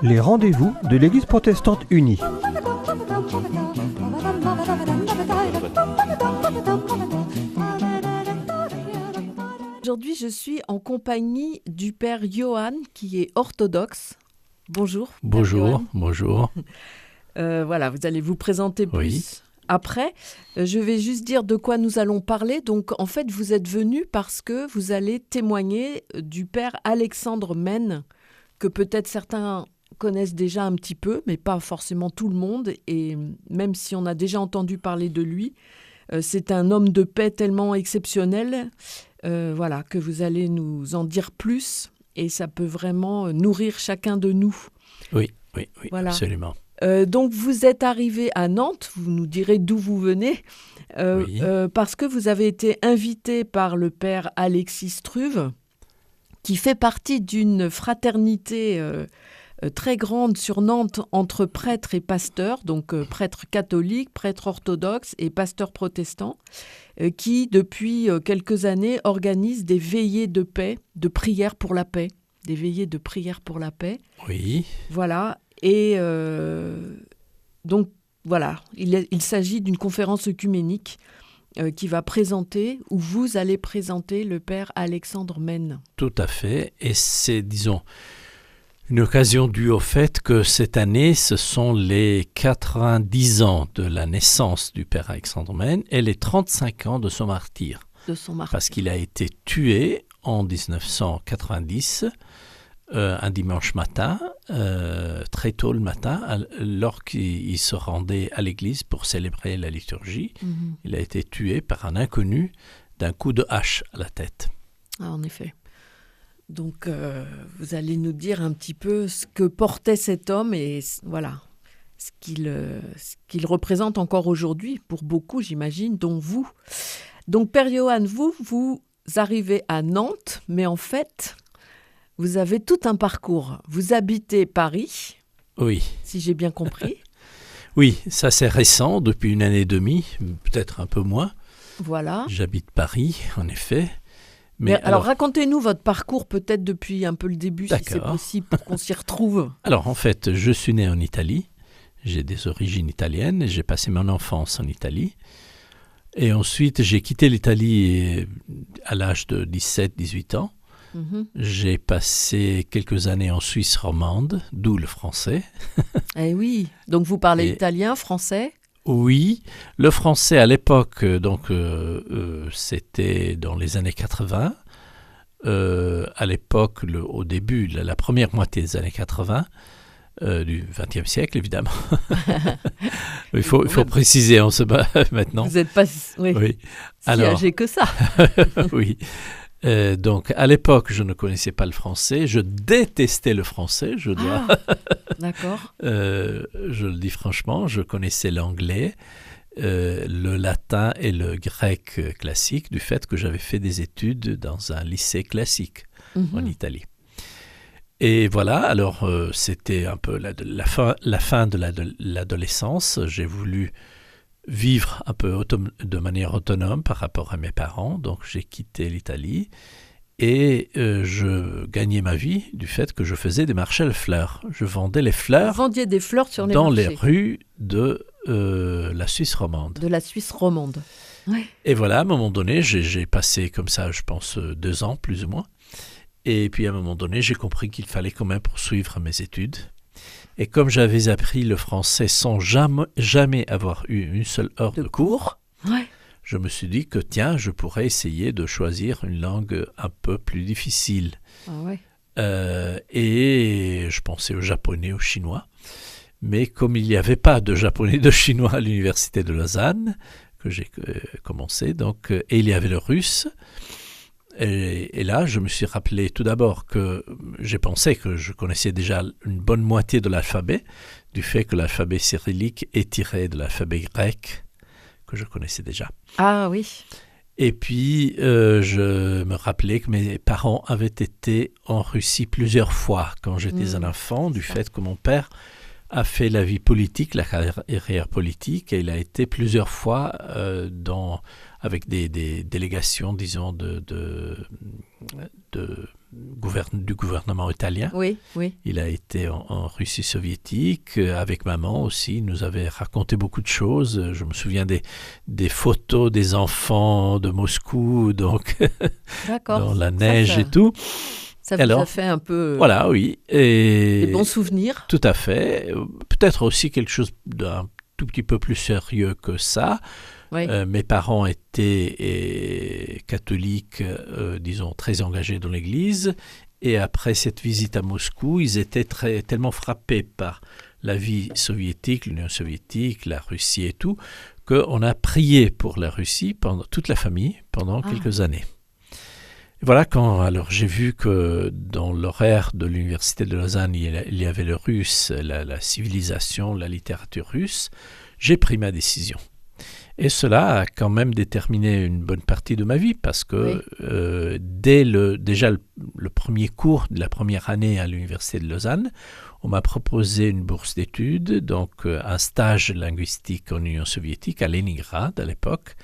Les rendez-vous de l'Église protestante unie. Aujourd'hui, je suis en compagnie du père Johan, qui est orthodoxe. Bonjour. Bonjour, bonjour. Voilà, vous allez vous présenter plus Oui. après. Je vais juste dire de quoi nous allons parler. Donc, en fait, vous êtes venu parce que vous allez témoigner du père Alexandre Mène, que peut-être certains connaissent déjà un petit peu, mais pas forcément tout le monde. Et même si on a déjà entendu parler de lui, c'est un homme de paix tellement exceptionnel, voilà, que vous allez nous en dire plus. Et ça peut vraiment nourrir chacun de nous. Oui, Voilà. Absolument. Donc, vous êtes arrivé à Nantes, vous nous direz d'où vous venez, Oui. parce que vous avez été invité par le père Alexis Struve, qui fait partie d'une fraternité très grande sur Nantes entre prêtres et pasteurs, donc prêtres catholiques, prêtres orthodoxes et pasteurs protestants, qui, depuis quelques années, organisent des veillées de paix, de prière pour la paix, des veillées de prière pour la paix. Oui. Voilà. Et donc, voilà, il s'agit d'une conférence œcuménique qui va présenter, où vous allez présenter le père Alexandre Mène. Tout à fait. Et c'est, disons, une occasion due au fait que cette année, ce sont les 90 ans de la naissance du père Alexandre Mène et les 35 ans de son martyre. De son martyr. Parce qu'il a été tué en 1990, un dimanche matin, très tôt le matin, lorsqu'il se rendait à l'église pour célébrer la liturgie. Mhm. Il a été tué par un inconnu d'un coup de hache à la tête. Ah, en effet. Donc, vous allez nous dire un petit peu ce que portait cet homme et voilà, ce qu'il représente encore aujourd'hui, pour beaucoup, j'imagine, dont vous. Donc, Père Johan, vous arrivez à Nantes, mais en fait, vous avez tout un parcours. Vous habitez Paris, Oui. si j'ai bien compris. Oui, ça c'est récent, depuis une année et demie, peut-être un peu moins. Voilà. J'habite Paris, en effet. Mais alors, racontez-nous votre parcours, peut-être depuis un peu le début, si c'est D'accord. possible, pour qu'on s'y retrouve. Alors, en fait, je suis né en Italie. J'ai des origines italiennes et j'ai passé mon enfance en Italie. Et ensuite, j'ai quitté l'Italie à l'âge de 17-18 ans. Mhm. J'ai passé quelques années en Suisse romande, d'où le français. Eh oui, donc vous parlez Et- italien, français. Oui, le français à l'époque, c'était dans les années 80. À l'époque, au début, la première moitié des années 80, du XXe siècle, évidemment. Il faut préciser, on se bat maintenant. Vous n'êtes pas Oui. si Alors, âgé que ça. oui. Donc, à l'époque, je ne connaissais pas le français. Je détestais le français, je dois. Ah, d'accord. Je le dis franchement, je connaissais l'anglais, le latin et le grec classique du fait que j'avais fait des études dans un lycée classique en Italie. Et voilà, alors c'était un peu la fin de l'adolescence. J'ai voulu vivre un peu de manière autonome par rapport à mes parents, donc j'ai quitté l'Italie. Et je gagnais ma vie du fait que je faisais des marchés de fleurs. Je vendais les Vous fleurs vendiez des fleurs sur les dans marchés les rues de la Suisse romande. de la Suisse romande. Ouais. Et voilà, à un moment donné, j'ai passé comme ça, je pense, 2 ans plus ou moins. Et puis à un moment donné, j'ai compris qu'il fallait quand même poursuivre mes études. Et comme j'avais appris le français sans jamais avoir eu une seule heure de cours, Ouais. je me suis dit que tiens, je pourrais essayer de choisir une langue un peu plus difficile. Ah ouais. Et je pensais au japonais, au chinois. Mais comme il n'y avait pas de japonais et de chinois à l'université de Lausanne, que j'ai commencé, donc, et il y avait le russe. Et là, je me suis rappelé tout d'abord que j'ai pensé que je connaissais déjà une bonne moitié de l'alphabet, du fait que l'alphabet cyrillique est tiré de l'alphabet grec, que je connaissais déjà. Ah oui. Et puis, je me rappelais que mes parents avaient été en Russie plusieurs fois quand j'étais un enfant, du fait que mon père a fait la vie politique, la carrière politique, et il a été plusieurs fois avec des délégations, disons, du gouvernement italien. Oui. Il a été en Russie soviétique, avec maman aussi. Il nous avait raconté beaucoup de choses. Je me souviens des photos des enfants de Moscou, donc dans la neige et tout. Ça vous a fait un peu voilà, oui. Et des bons souvenirs. Tout à fait. Peut-être aussi quelque chose d'un tout petit peu plus sérieux que ça. Oui. Mes parents étaient catholiques, disons, très engagés dans l'Église. Et après cette visite à Moscou, ils étaient tellement frappés par la vie soviétique, l'Union soviétique, la Russie et tout, qu'on a prié pour la Russie, toute la famille, pendant quelques années. Et voilà, alors j'ai vu que dans l'horaire de l'Université de Lausanne, il y avait le russe, la civilisation, la littérature russe, j'ai pris ma décision. Et cela a quand même déterminé une bonne partie de ma vie parce que dès déjà le premier cours de la première année à l'Université de Lausanne, on m'a proposé une bourse d'études, donc un stage linguistique en Union soviétique à Leningrad à l'époque.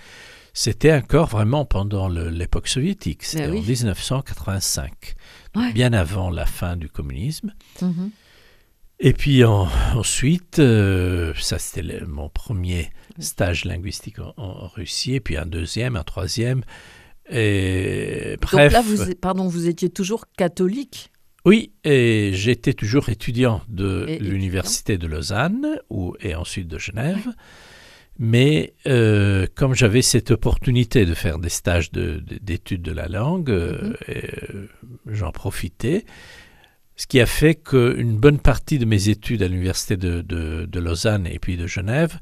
C'était encore vraiment pendant l'époque soviétique, c'était en 1985, bien avant la fin du communisme. Mm-hmm. Et puis ensuite, ça c'était mon premier stage linguistique en Russie, et puis un deuxième, un troisième. Et bref. Donc là, vous étiez toujours catholique? Oui, et j'étais toujours étudiant de l'Université de Lausanne et ensuite de Genève. Ouais. Mais comme j'avais cette opportunité de faire des stages d'études de la langue, j'en profitais. Ce qui a fait qu'une bonne partie de mes études à l'Université de Lausanne et puis de Genève,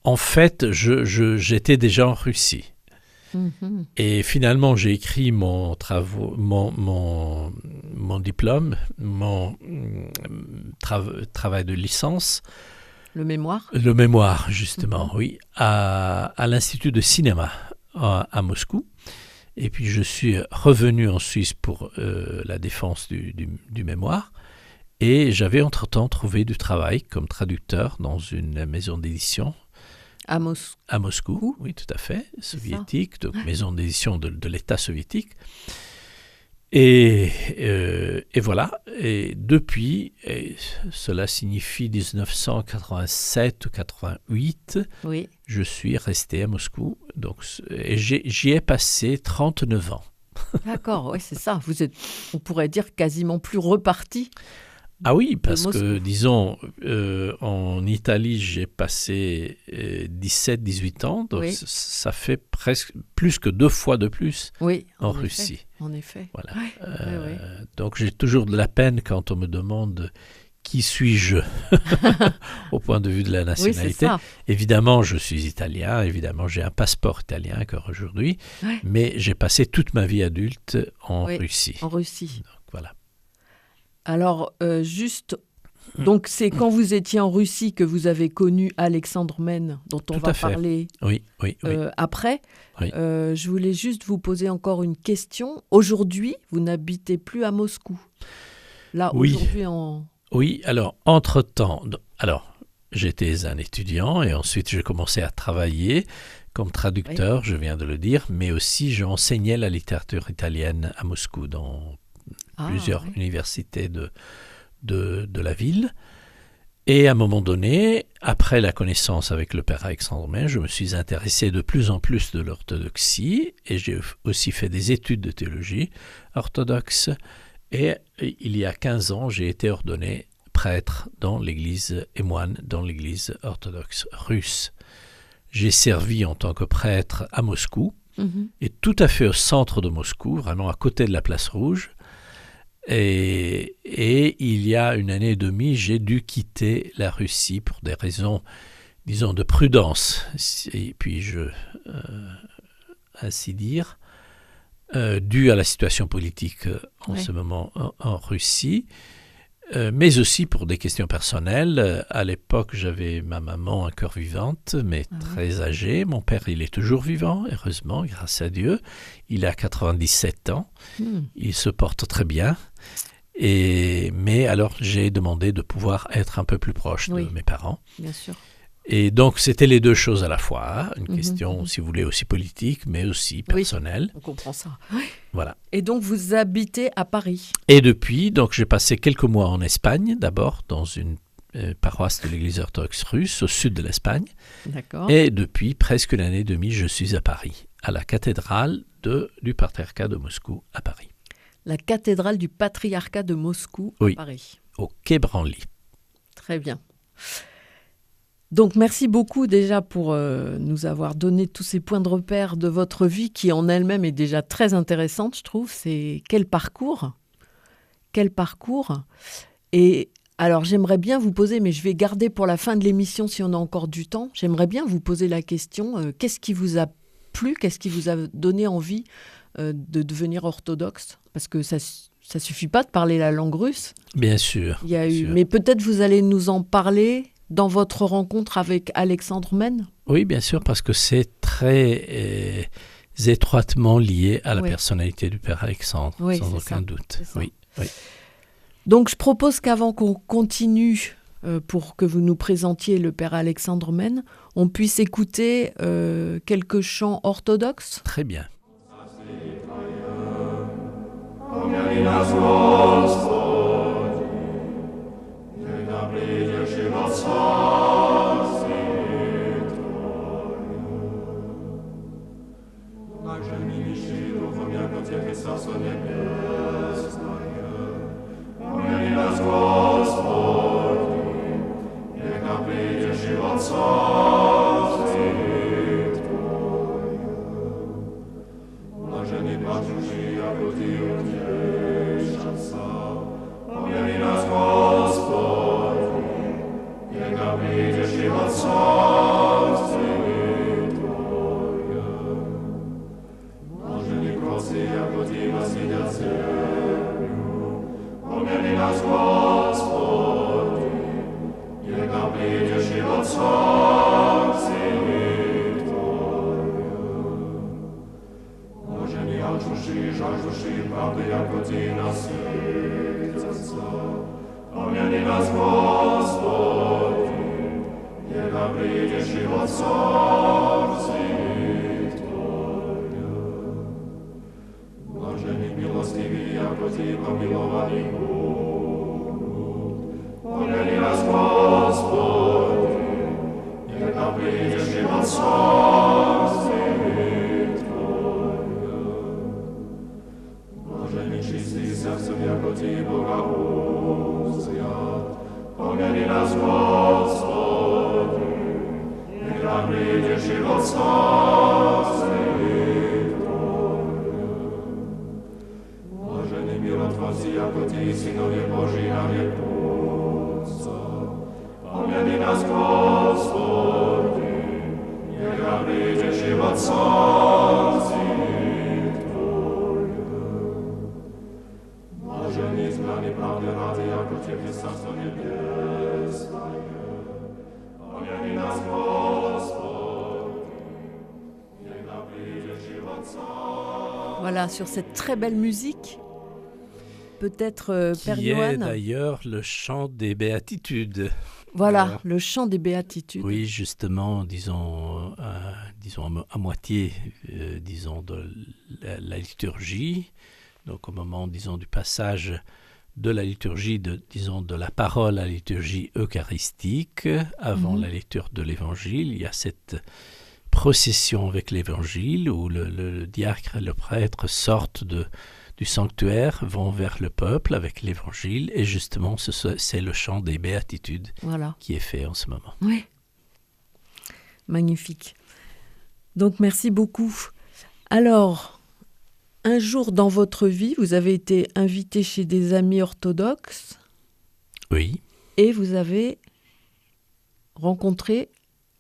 en fait, j'étais déjà en Russie. Mm-hmm. Et finalement, j'ai écrit mon diplôme, mon travail de licence. Le mémoire ? Le mémoire, justement, oui, à l'Institut de cinéma à Moscou. Et puis je suis revenu en Suisse pour la défense du mémoire. Et j'avais entre-temps trouvé du travail comme traducteur dans une maison d'édition. À Moscou, oui, tout à fait, soviétique, donc maison d'édition de l'État soviétique. Et voilà, et depuis, cela signifie 1987 ou 88, je suis resté à Moscou, donc, et j'y ai passé 39 ans. D'accord, oui, c'est ça, vous êtes, on pourrait dire, quasiment plus reparti. Ah oui, parce que, disons, en Italie, j'ai passé 17-18 ans, donc ça fait presque plus que 2 fois de plus en Russie. En effet. Voilà. Donc j'ai toujours de la peine quand on me demande qui suis-je au point de vue de la nationalité. Évidemment, je suis italien, évidemment, j'ai un passeport italien encore aujourd'hui, mais j'ai passé toute ma vie adulte en Russie. En Russie. Donc, voilà. Alors, donc c'est quand vous étiez en Russie que vous avez connu Alexandre Men, dont on va parler après. Oui. Je voulais juste vous poser encore une question. Aujourd'hui, vous n'habitez plus à Moscou. Là, aujourd'hui Oui, alors, entre-temps, j'étais un étudiant et ensuite j'ai commencé à travailler comme traducteur, je viens de le dire, mais aussi j'enseignais la littérature italienne à Moscou dans plusieurs universités de la ville. Et à un moment donné, après la connaissance avec le père Alexandre Men, je me suis intéressé de plus en plus de l'orthodoxie et j'ai aussi fait des études de théologie orthodoxe. Et il y a 15 ans, j'ai été ordonné prêtre dans l'église et moine dans l'église orthodoxe russe. J'ai servi en tant que prêtre à Moscou et tout à fait au centre de Moscou, vraiment à côté de la place Rouge. Et il y a 1 année et demie, j'ai dû quitter la Russie pour des raisons, disons, de prudence, et puis ainsi dire, dû à la situation politique en ce moment en Russie, mais aussi pour des questions personnelles. À l'époque, j'avais ma maman encore vivante, mais très âgée. Mon père, il est toujours vivant, heureusement, grâce à Dieu. Il a 97 ans. Il se porte très bien. Mais alors, j'ai demandé de pouvoir être un peu plus proche de mes parents. Bien sûr. Et donc, c'était les deux choses à la fois. Une question, si vous voulez, aussi politique, mais aussi personnelle. On comprend ça. Voilà. Et donc, vous habitez à Paris. Et depuis, donc, j'ai passé quelques mois en Espagne, d'abord, dans une paroisse de l'Église orthodoxe russe, au sud de l'Espagne. D'accord. Et depuis presque une année et demie, je suis à Paris, à la cathédrale du patriarcat de Moscou, à Paris. La cathédrale du patriarcat de Moscou, à Paris. Au quai Branly. Très bien. Donc, merci beaucoup déjà pour nous avoir donné tous ces points de repère de votre vie qui en elle-même est déjà très intéressante, je trouve. C'est quel parcours. Et alors, j'aimerais bien vous poser, mais je vais garder pour la fin de l'émission si on a encore du temps, j'aimerais bien vous poser la question, qu'est-ce qui vous a plu, qu'est-ce qui vous a donné envie de devenir orthodoxe? Parce que ça suffit pas de parler la langue russe. Bien sûr. Mais peut-être vous allez nous en parler dans votre rencontre avec Alexandre Mene. Oui, bien sûr, parce que c'est très étroitement lié à la personnalité du père Alexandre, sans aucun doute. Oui. Donc, je propose qu'avant qu'on continue, pour que vous nous présentiez le père Alexandre Mene, on puisse écouter quelques chants orthodoxes. Très bien. Voilà, sur cette très belle musique, peut-être Père Johan. Qui est d'ailleurs le chant des béatitudes. Voilà, le chant des béatitudes. Oui, justement, disons à moitié, de la liturgie. Donc au moment, du passage de la liturgie, de la parole à la liturgie eucharistique, avant la lecture de l'évangile, il y a cette procession avec l'évangile où le diacre et le prêtre sortent du sanctuaire, vont vers le peuple avec l'évangile, et justement c'est le chant des béatitudes qui est fait en ce moment. Oui, magnifique. Donc merci beaucoup. Alors, un jour dans votre vie, vous avez été invité chez des amis orthodoxes. Oui. Et vous avez rencontré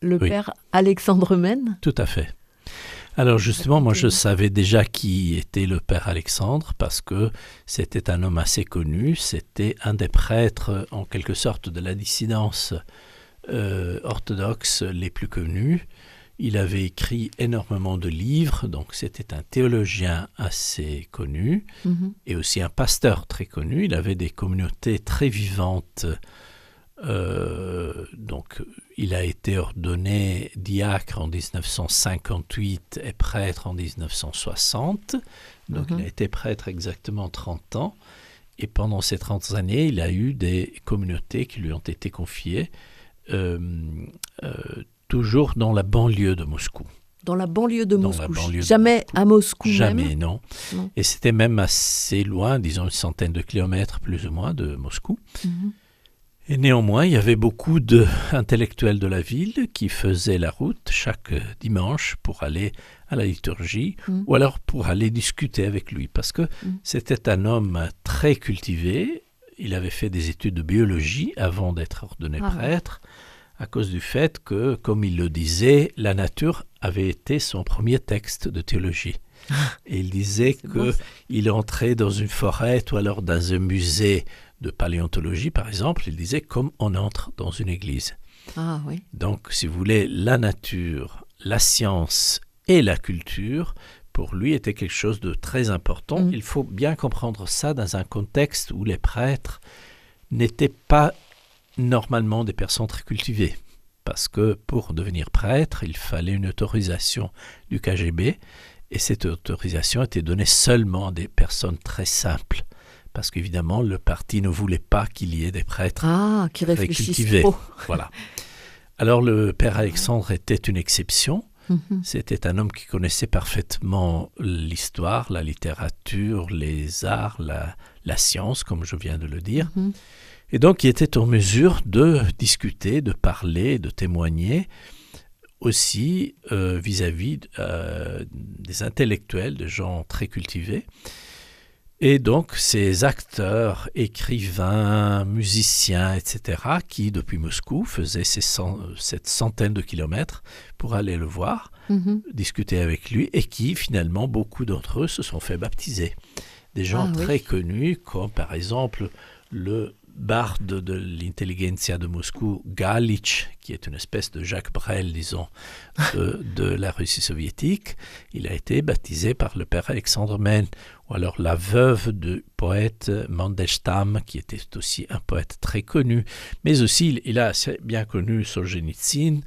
le père Alexandre Mene. Tout à fait. Alors justement, moi je savais déjà qui était le père Alexandre parce que c'était un homme assez connu, c'était un des prêtres en quelque sorte de la dissidence orthodoxe les plus connus. Il avait écrit énormément de livres, donc c'était un théologien assez connu et aussi un pasteur très connu. Il avait des communautés très vivantes. Donc, il a été ordonné diacre en 1958 et prêtre en 1960. Donc, il a été prêtre exactement 30 ans. Et pendant ces 30 années, il a eu des communautés qui lui ont été confiées, toujours dans la banlieue de Moscou. Dans la banlieue de Dans Moscou. la banlieue de Jamais Moscou. à Moscou Jamais, même. non. Non. Et c'était même assez loin, disons une centaine de kilomètres plus ou moins de Moscou. Et néanmoins, il y avait beaucoup d'intellectuels de la ville qui faisaient la route chaque dimanche pour aller à la liturgie ou alors pour aller discuter avec lui. Parce que c'était un homme très cultivé. Il avait fait des études de biologie avant d'être ordonné prêtre, à cause du fait que, comme il le disait, la nature avait été son premier texte de théologie. Et il disait qu'il entrait dans une forêt ou alors dans un musée de paléontologie, par exemple, il disait comme on entre dans une église. Ah oui. Donc, si vous voulez, la nature, la science et la culture, pour lui, était quelque chose de très important. Il faut bien comprendre ça dans un contexte où les prêtres n'étaient pas normalement des personnes très cultivées. Parce que pour devenir prêtre, il fallait une autorisation du KGB, et cette autorisation était donnée seulement à des personnes très simples. Parce qu'évidemment, le parti ne voulait pas qu'il y ait des prêtres qui très réfléchissent cultivés. trop. Voilà. Alors, le père Alexandre était une exception. C'était un homme qui connaissait parfaitement l'histoire, la littérature, les arts, la science, comme je viens de le dire. Et donc, il était en mesure de discuter, de parler, de témoigner aussi vis-à-vis des intellectuels, des gens très cultivés. Et donc, ces acteurs, écrivains, musiciens, etc., qui, depuis Moscou, faisaient cette centaine de kilomètres pour aller le voir, discuter avec lui, et qui, finalement, beaucoup d'entre eux se sont fait baptiser. Des gens très connus, comme par exemple le barde de l'intelligentsia de Moscou, Galitch, qui est une espèce de Jacques Brel, disons, de la Russie soviétique. Il a été baptisé par le père Alexandre Men. Ou alors la veuve du poète Mandelstam, qui était aussi un poète très connu. Mais aussi, il a assez bien connu Solzhenitsyn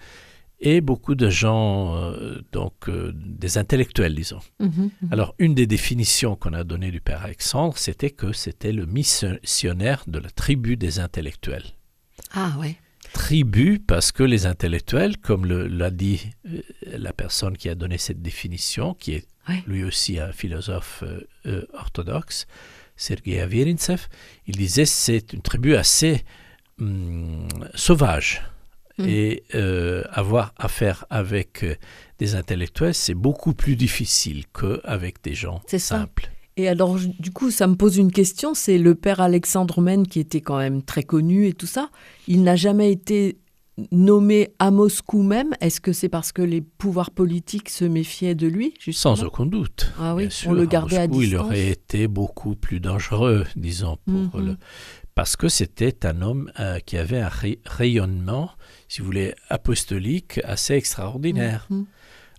et beaucoup de gens, des intellectuels, disons. Alors, une des définitions qu'on a données du père Alexandre, c'était que c'était le missionnaire de la tribu des intellectuels. Ah ouais. Tribu, parce que les intellectuels, comme l'a dit la personne qui a donné cette définition, qui est lui aussi un philosophe orthodoxe, Sergei Averintsev, il disait c'est une tribu assez sauvage. Et avoir affaire avec des intellectuels, c'est beaucoup plus difficile qu'avec des gens simples. Et alors, du coup, ça me pose une question, c'est le père Alexandre Men, qui était quand même très connu et tout ça, il n'a jamais été nommé à Moscou même. Est-ce que c'est parce que les pouvoirs politiques se méfiaient de lui, justement ? Sans aucun doute. Ah oui, bien sûr, on le gardait à Moscou, à distance. il aurait été beaucoup plus dangereux, disons, parce que c'était un homme qui avait un rayonnement, si vous voulez, apostolique assez extraordinaire.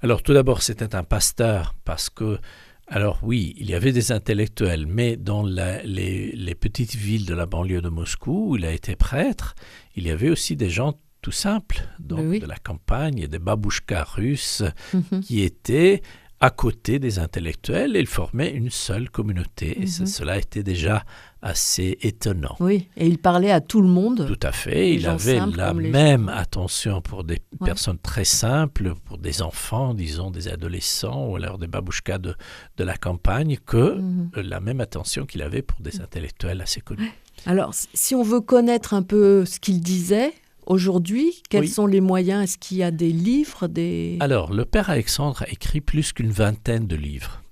Alors, tout d'abord, c'était un pasteur, parce que alors oui, il y avait des intellectuels, mais dans les petites villes de la banlieue de Moscou, où il a été prêtre, il y avait aussi des gens tout simples, donc de la campagne, et des babouchkas russes qui étaient à côté des intellectuels et ils formaient une seule communauté. Et cela était déjà assez étonnant. Oui, et il parlait à tout le monde. Tout à fait. Il avait la même attention pour des personnes très simples, pour des enfants, disons, des adolescents ou alors des babouchkas de la campagne, que la même attention qu'il avait pour des intellectuels assez connus. Alors, si on veut connaître un peu ce qu'il disait, aujourd'hui, quels sont les moyens ? Est-ce qu'il y a des livres Alors, le père Alexandre a écrit plus qu'une vingtaine de livres.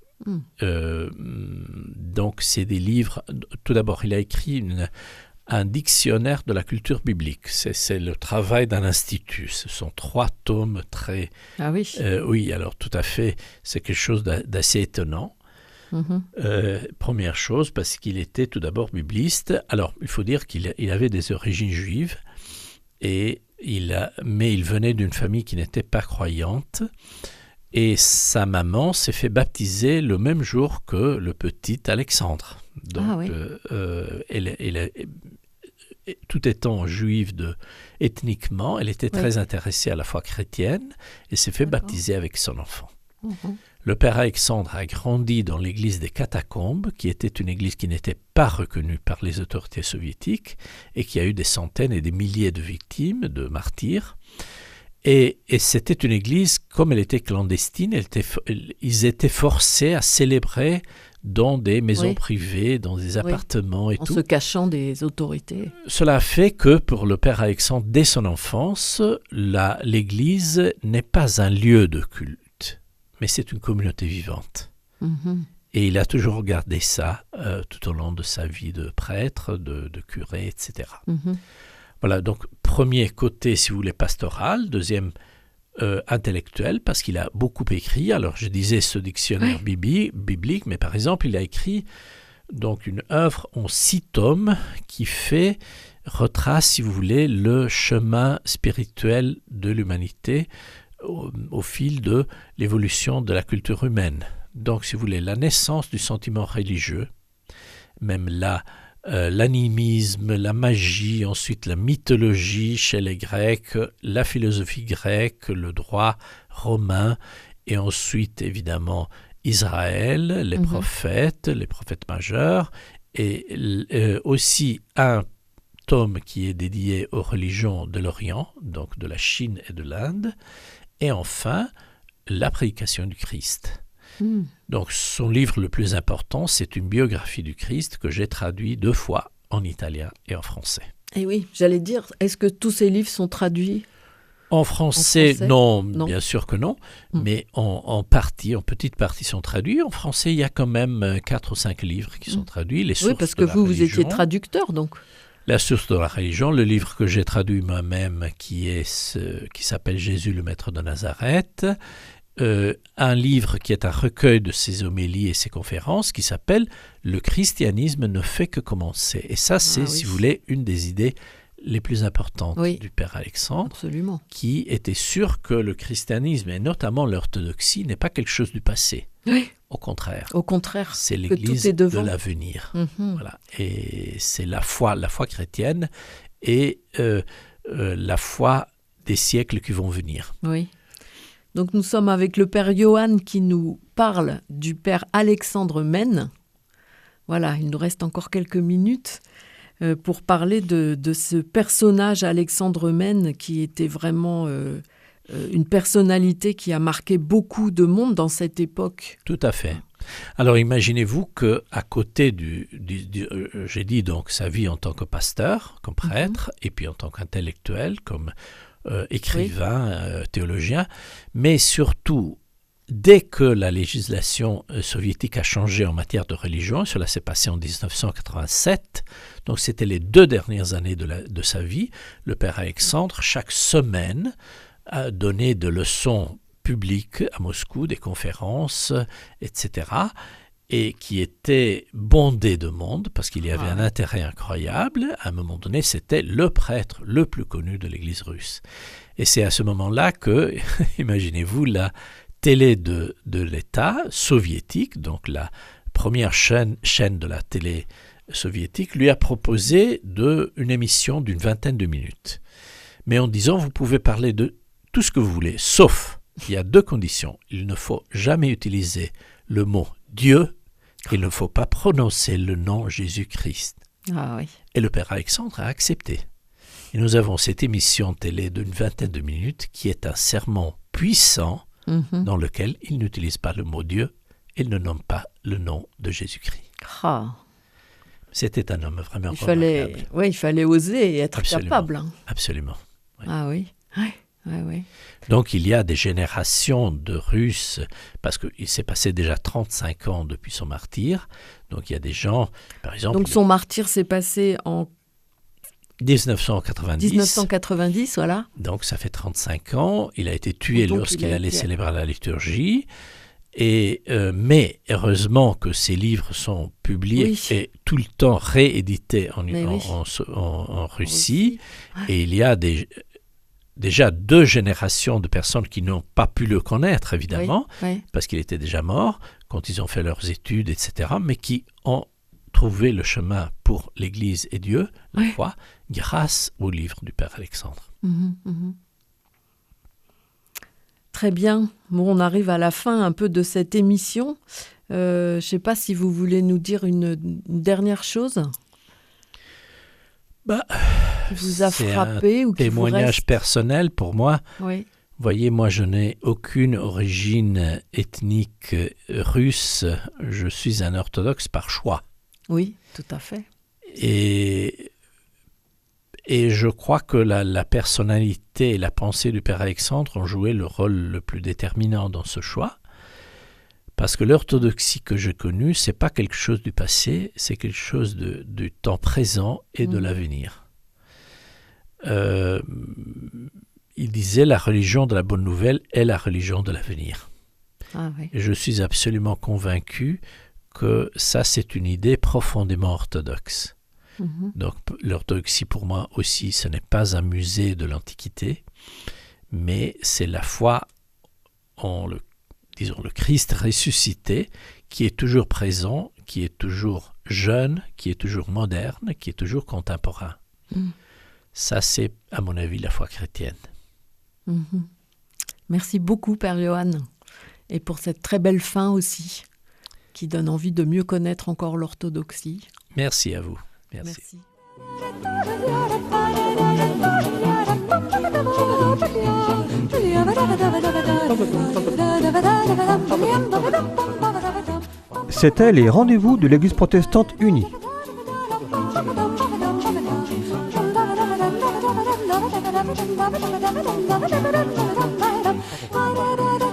Donc, c'est des livres... Tout d'abord, il a écrit un dictionnaire de la culture biblique. C'est le travail d'un institut. Ce sont 3 tomes très... Ah oui. Oui, alors tout à fait, c'est quelque chose d'assez étonnant. Première chose, parce qu'il était tout d'abord bibliste. Alors, il faut dire qu'il avait des origines juives. Et Mais il venait d'une famille qui n'était pas croyante. Et sa maman s'est fait baptiser le même jour que le petit Alexandre. Donc, tout étant juive ethniquement, elle était très intéressée à la foi chrétienne et s'est fait baptiser avec son enfant. Le père Alexandre a grandi dans l'église des Catacombes, qui était une église qui n'était pas reconnue par les autorités soviétiques et qui a eu des centaines et des milliers de victimes, de martyrs. Et c'était une église, comme elle était clandestine, ils étaient forcés à célébrer dans des maisons privées, dans des appartements et tout. En se cachant des autorités. Cela a fait que pour le père Alexandre, dès son enfance, l'église n'est pas un lieu de culte, mais c'est une communauté vivante. Et il a toujours gardé ça tout au long de sa vie de prêtre, de curé, etc. Voilà, donc premier côté, si vous voulez, pastoral, deuxième intellectuel, parce qu'il a beaucoup écrit. Alors je disais ce dictionnaire biblique, mais par exemple, il a écrit donc une œuvre en 6 tomes qui retrace, si vous voulez, le chemin spirituel de l'humanité au fil de l'évolution de la culture humaine. Donc, si vous voulez, la naissance du sentiment religieux, même l'animisme, la magie, ensuite la mythologie chez les Grecs, la philosophie grecque, le droit romain, et ensuite, évidemment, Israël, les prophètes majeurs, et aussi un tome qui est dédié aux religions de l'Orient, donc de la Chine et de l'Inde, et enfin, la prédication du Christ. Donc son livre le plus important, c'est une biographie du Christ que j'ai traduit 2 fois en italien et en français. Et oui, j'allais dire, est-ce que tous ces livres sont traduits en français? Non, bien sûr que non, mais en petite partie sont traduits. En français, il y a quand même 4 ou 5 livres qui sont traduits. Les sources parce que vous étiez traducteur, donc. La source de la religion, le livre que j'ai traduit moi-même, qui s'appelle Jésus, le maître de Nazareth. Un livre qui est un recueil de ses homélies et ses conférences qui s'appelle « Le christianisme ne fait que commencer ». Et ça, c'est, si vous voulez, une des idées les plus importantes du père Alexandre, qui était sûr que le christianisme, et notamment l'orthodoxie, n'est pas quelque chose du passé. Au contraire. C'est l'église de l'avenir. Voilà. Et c'est la foi chrétienne et la foi des siècles qui vont venir. Oui. Donc nous sommes avec le père Johan qui nous parle du père Alexandre Men. Voilà, il nous reste encore quelques minutes pour parler de ce personnage Alexandre Men qui était vraiment une personnalité qui a marqué beaucoup de monde dans cette époque. Tout à fait. Alors imaginez-vous qu'à côté j'ai dit donc sa vie en tant que pasteur, comme prêtre, et puis en tant qu'intellectuel, comme écrivain, théologien, mais surtout, dès que la législation soviétique a changé en matière de religion, cela s'est passé en 1987, donc c'était les 2 dernières années de sa vie, le père Alexandre, chaque semaine, a donné des leçons publiques à Moscou, des conférences, etc., et qui était bondé de monde, parce qu'il y avait un intérêt incroyable. À un moment donné, c'était le prêtre le plus connu de l'Église russe. Et c'est à ce moment-là que, imaginez-vous, la télé de l'État soviétique, donc la première chaîne de la télé soviétique, lui a proposé une émission d'une 20aine de minutes. Mais en disant, vous pouvez parler de tout ce que vous voulez, sauf, il y a 2 conditions. Il ne faut jamais utiliser le mot Dieu, il ne faut pas prononcer le nom Jésus-Christ. Et le père Alexandre a accepté. Et nous avons cette émission télé d'une 20aine de minutes qui est un sermon puissant dans lequel il n'utilise pas le mot Dieu, il ne nomme pas le nom de Jésus-Christ. C'était un homme vraiment remarquable. Il fallait oser et être capable. Absolument. Oui. Ah oui. Oui. Donc il y a des générations de Russes, parce qu'il s'est passé déjà 35 ans depuis son martyre, donc il y a des gens, par exemple... Donc son martyre s'est passé en 1990. 1990, voilà. Donc ça fait 35 ans, il a été tué lorsqu'il allait célébrer la liturgie, mais heureusement que ces livres sont publiés et tout le temps réédités en Russie, et il y a déjà 2 générations de personnes qui n'ont pas pu le connaître, évidemment, Oui. parce qu'il était déjà mort quand ils ont fait leurs études, etc., mais qui ont trouvé le chemin pour l'Église et Dieu, la Oui. foi, grâce au livre du Père Alexandre. Très bien. Bon, on arrive à la fin un peu de cette émission. Je ne sais pas si vous voulez nous dire une dernière chose Bah, qui vous a c'est frappé ou qui vous témoignage reste. personnel pour moi. Oui. Voyez, moi, je n'ai aucune origine ethnique russe. Je suis un orthodoxe par choix. Oui, tout à fait. Et je crois que la personnalité et la pensée du Père Alexandre ont joué le rôle le plus déterminant dans ce choix. Parce que l'orthodoxie que j'ai connue, ce n'est pas quelque chose du passé, c'est quelque chose du temps présent et de l'avenir. Il disait la religion de la bonne nouvelle est la religion de l'avenir. Ah, oui. Et je suis absolument convaincu que ça, c'est une idée profondément orthodoxe. Donc l'orthodoxie pour moi aussi, ce n'est pas un musée de l'Antiquité, mais c'est la foi en le Christ ressuscité qui est toujours présent, qui est toujours jeune, qui est toujours moderne, qui est toujours contemporain. Ça, c'est, à mon avis, la foi chrétienne. Merci beaucoup, Père Johann, et pour cette très belle fin aussi, qui donne envie de mieux connaître encore l'orthodoxie. Merci à vous. Merci. C'était les rendez-vous de l'Église protestante unie. Da da da da da da